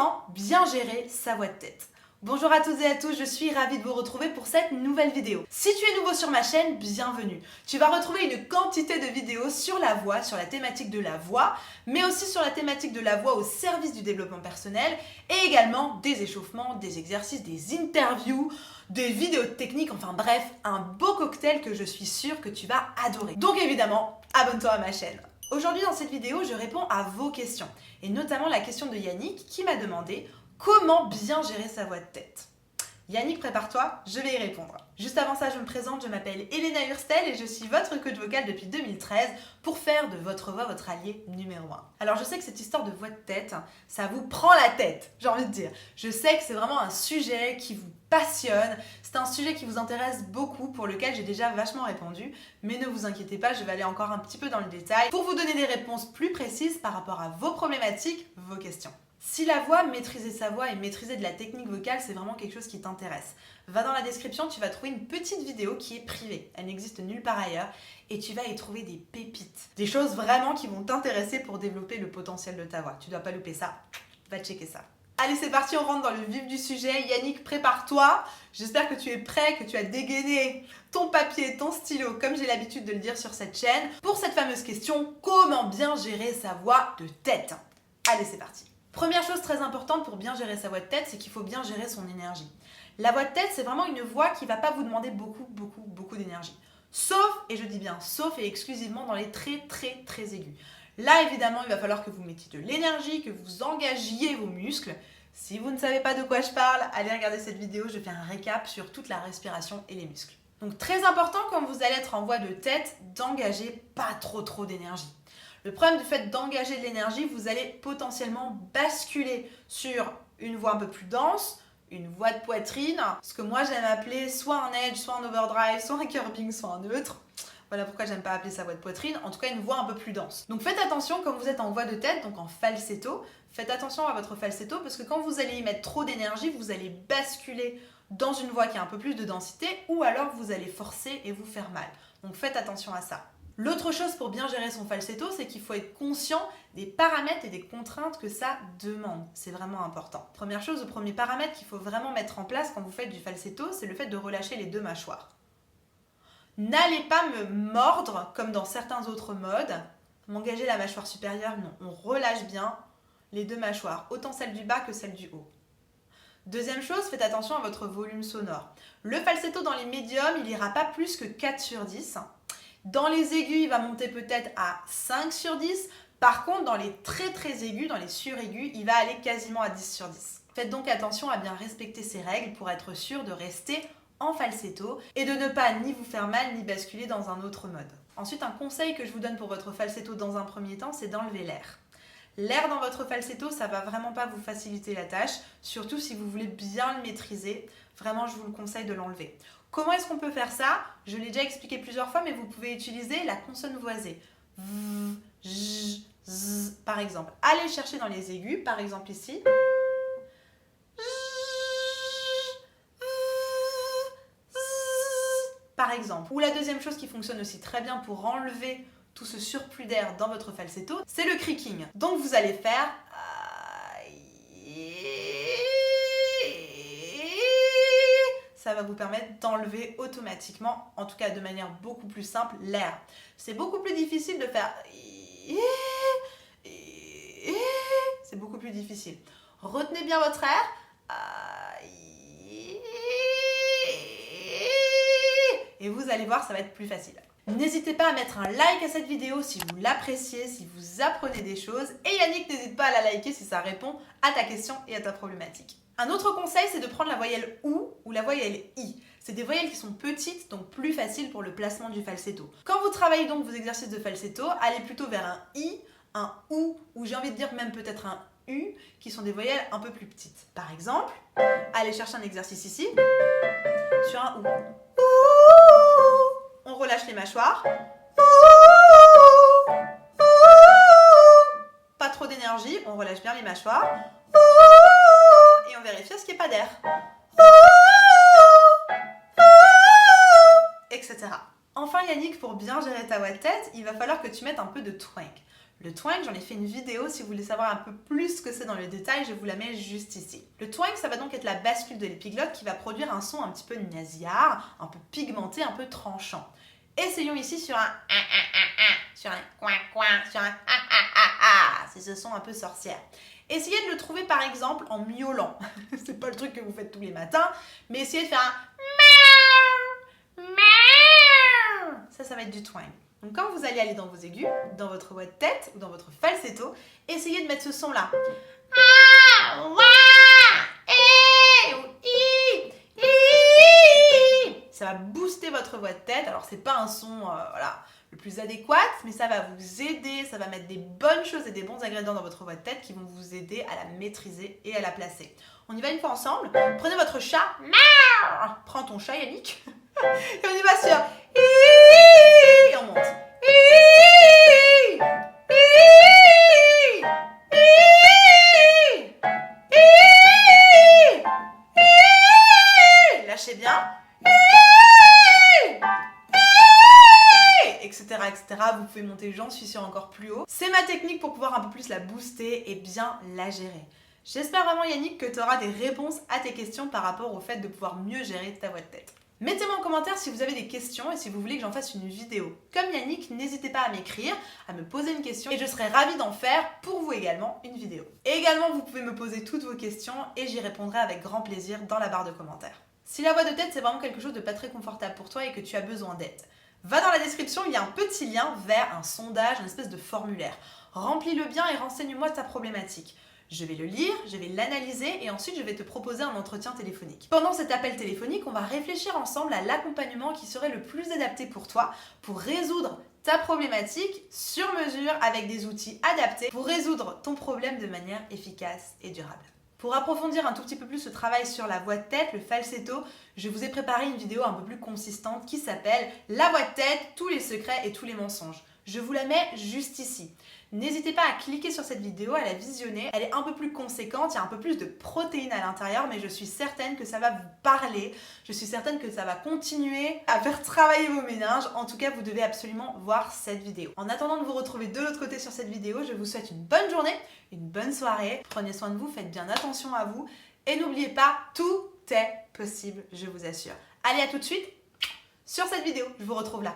Comment bien gérer sa voix de tête? Bonjour à toutes et à tous, je suis ravie de vous retrouver pour cette nouvelle vidéo. Si tu es nouveau sur ma chaîne, bienvenue. Tu vas retrouver une quantité de vidéos sur la voix, sur la thématique de la voix, mais aussi sur la thématique de la voix au service du développement personnel et également des échauffements, des exercices, des interviews, des vidéos techniques, enfin bref, un beau cocktail que je suis sûre que tu vas adorer. Donc évidemment, abonne-toi à ma chaîne. Aujourd'hui dans cette vidéo, je réponds à vos questions et notamment la question de Yannick qui m'a demandé comment bien gérer sa voix de tête. Yannick, prépare-toi, je vais y répondre. Juste avant ça, je me présente, je m'appelle Elena Hurstel et je suis votre coach vocal depuis 2013 pour faire de votre voix votre allié numéro 1. Alors je sais que cette histoire de voix de tête, ça vous prend la tête, j'ai envie de dire. Je sais que c'est vraiment un sujet qui vous passionne, c'est un sujet qui vous intéresse beaucoup, pour lequel j'ai déjà vachement répondu, mais ne vous inquiétez pas, je vais aller encore un petit peu dans le détail pour vous donner des réponses plus précises par rapport à vos problématiques, vos questions. Si la voix, maîtriser sa voix et maîtriser de la technique vocale, c'est vraiment quelque chose qui t'intéresse, va dans la description, tu vas trouver une petite vidéo qui est privée. Elle n'existe nulle part ailleurs et tu vas y trouver des pépites. Des choses vraiment qui vont t'intéresser pour développer le potentiel de ta voix. Tu dois pas louper ça. Va checker ça. Allez, c'est parti, on rentre dans le vif du sujet. Yannick, prépare-toi. J'espère que tu es prêt, que tu as dégainé ton papier, ton stylo, comme j'ai l'habitude de le dire sur cette chaîne, pour cette fameuse question, comment bien gérer sa voix de tête? Allez, c'est parti. Première chose très importante pour bien gérer sa voix de tête, c'est qu'il faut bien gérer son énergie. La voix de tête, c'est vraiment une voix qui ne va pas vous demander beaucoup d'énergie. Sauf, et je dis bien sauf et exclusivement dans les très aigus. Là, évidemment, il va falloir que vous mettiez de l'énergie, que vous engagiez vos muscles. Si vous ne savez pas de quoi je parle, allez regarder cette vidéo, je fais un récap sur toute la respiration et les muscles. Donc très important quand vous allez être en voix de tête, d'engager pas trop d'énergie. Le problème du fait d'engager de l'énergie, vous allez potentiellement basculer sur une voix un peu plus dense, une voix de poitrine, ce que moi j'aime appeler soit un edge, soit un overdrive, soit un curbing, soit un neutre. Voilà pourquoi j'aime pas appeler ça voix de poitrine, en tout cas une voix un peu plus dense. Donc faites attention quand vous êtes en voix de tête, donc en falsetto, faites attention à votre falsetto parce que quand vous allez y mettre trop d'énergie, vous allez basculer dans une voix qui a un peu plus de densité ou alors vous allez forcer et vous faire mal. Donc faites attention à ça. L'autre chose pour bien gérer son falsetto, c'est qu'il faut être conscient des paramètres et des contraintes que ça demande. C'est vraiment important. Première chose, le premier paramètre qu'il faut vraiment mettre en place quand vous faites du falsetto, c'est le fait de relâcher les deux mâchoires. N'allez pas me mordre comme dans certains autres modes. M'engager la mâchoire supérieure, non. On relâche bien les deux mâchoires, autant celle du bas que celle du haut. Deuxième chose, faites attention à votre volume sonore. Le falsetto dans les médiums, il n'ira pas plus que 4 sur 10. Dans les aigus, il va monter peut-être à 5 sur 10. Par contre, dans les très aigus, dans les suraigus, il va aller quasiment à 10 sur 10. Faites donc attention à bien respecter ces règles pour être sûr de rester en falsetto et de ne pas ni vous faire mal ni basculer dans un autre mode. Ensuite, un conseil que je vous donne pour votre falsetto dans un premier temps, c'est d'enlever l'air. L'air dans votre falsetto, ça va vraiment pas vous faciliter la tâche, surtout si vous voulez bien le maîtriser. Vraiment, je vous le conseille de l'enlever. Comment est-ce qu'on peut faire ça? Je l'ai déjà expliqué plusieurs fois, mais vous pouvez utiliser la consonne voisée. V, j, z, par exemple. Allez chercher dans les aigus, par exemple ici. Par exemple. Ou la deuxième chose qui fonctionne aussi très bien pour enlever tout ce surplus d'air dans votre falsetto, c'est le creaking. Donc vous allez faire... Ça va vous permettre d'enlever automatiquement, en tout cas de manière beaucoup plus simple, l'air. C'est beaucoup plus difficile de faire... C'est beaucoup plus difficile. Retenez bien votre air. Et vous allez voir, ça va être plus facile. N'hésitez pas à mettre un like à cette vidéo si vous l'appréciez, si vous apprenez des choses. Et Yannick, n'hésite pas à la liker si ça répond à ta question et à ta problématique. Un autre conseil, c'est de prendre la voyelle OU ou la voyelle I. C'est des voyelles qui sont petites, donc plus faciles pour le placement du falsetto. Quand vous travaillez donc vos exercices de falsetto, allez plutôt vers un I, un OU, ou j'ai envie de dire même peut-être un U, qui sont des voyelles un peu plus petites. Par exemple, allez chercher un exercice ici, sur un OU. On relâche les mâchoires. Pas trop d'énergie, on relâche bien les mâchoires. Et on vérifie est-ce qu'il n'y a pas d'air. Etc. Enfin Yannick, pour bien gérer ta voix de tête, il va falloir que tu mettes un peu de twang. Le twang, j'en ai fait une vidéo, si vous voulez savoir un peu plus ce que c'est dans le détail, je vous la mets juste ici. Le twang, ça va donc être la bascule de l'épiglotte qui va produire un son un petit peu nasillard, un peu pigmenté, un peu tranchant. Essayons ici sur un sur un coin, sur un c'est ce son un peu sorcière. Essayez de le trouver par exemple en miaulant. C'est pas le truc que vous faites tous les matins, mais essayez de faire un ça va être du twang. Donc quand vous allez aller dans vos aigus, dans votre voix de tête ou dans votre falsetto, essayez de mettre ce son là. Ça va booster votre voix de tête. Alors c'est pas un son voilà, le plus adéquat, mais ça va vous aider, ça va mettre des bonnes choses et des bons ingrédients dans votre voix de tête qui vont vous aider à la maîtriser et à la placer. On y va une fois ensemble. Prenez votre chat. Prends ton chat Yannick. Et on y va sur et on monte. Lâchez bien. Etc. Vous pouvez monter, j'en suis sûre, encore plus haut. C'est ma technique pour pouvoir un peu plus la booster et bien la gérer. J'espère vraiment Yannick que tu auras des réponses à tes questions par rapport au fait de pouvoir mieux gérer ta voix de tête. Mettez-moi en commentaire si vous avez des questions et si vous voulez que j'en fasse une vidéo. Comme Yannick, n'hésitez pas à m'écrire, à me poser une question et je serai ravie d'en faire pour vous également une vidéo. Et également, vous pouvez me poser toutes vos questions et j'y répondrai avec grand plaisir dans la barre de commentaires. Si la voix de tête c'est vraiment quelque chose de pas très confortable pour toi et que tu as besoin d'aide, va dans la description, il y a un petit lien vers un sondage, une espèce de formulaire. Remplis-le bien et renseigne-moi ta problématique. Je vais le lire, je vais l'analyser et ensuite je vais te proposer un entretien téléphonique. Pendant cet appel téléphonique, on va réfléchir ensemble à l'accompagnement qui serait le plus adapté pour toi pour résoudre ta problématique sur mesure avec des outils adaptés pour résoudre ton problème de manière efficace et durable. Pour approfondir un tout petit peu plus ce travail sur la voix de tête, le falsetto, je vous ai préparé une vidéo un peu plus consistante qui s'appelle « La voix de tête, tous les secrets et tous les mensonges ». Je vous la mets juste ici. N'hésitez pas à cliquer sur cette vidéo, à la visionner. Elle est un peu plus conséquente, il y a un peu plus de protéines à l'intérieur, mais je suis certaine que ça va vous parler. Je suis certaine que ça va continuer à faire travailler vos méninges. En tout cas, vous devez absolument voir cette vidéo. En attendant de vous retrouver de l'autre côté sur cette vidéo, je vous souhaite une bonne journée, une bonne soirée. Prenez soin de vous, faites bien attention à vous. Et n'oubliez pas, tout est possible, je vous assure. Allez, à tout de suite sur cette vidéo. Je vous retrouve là.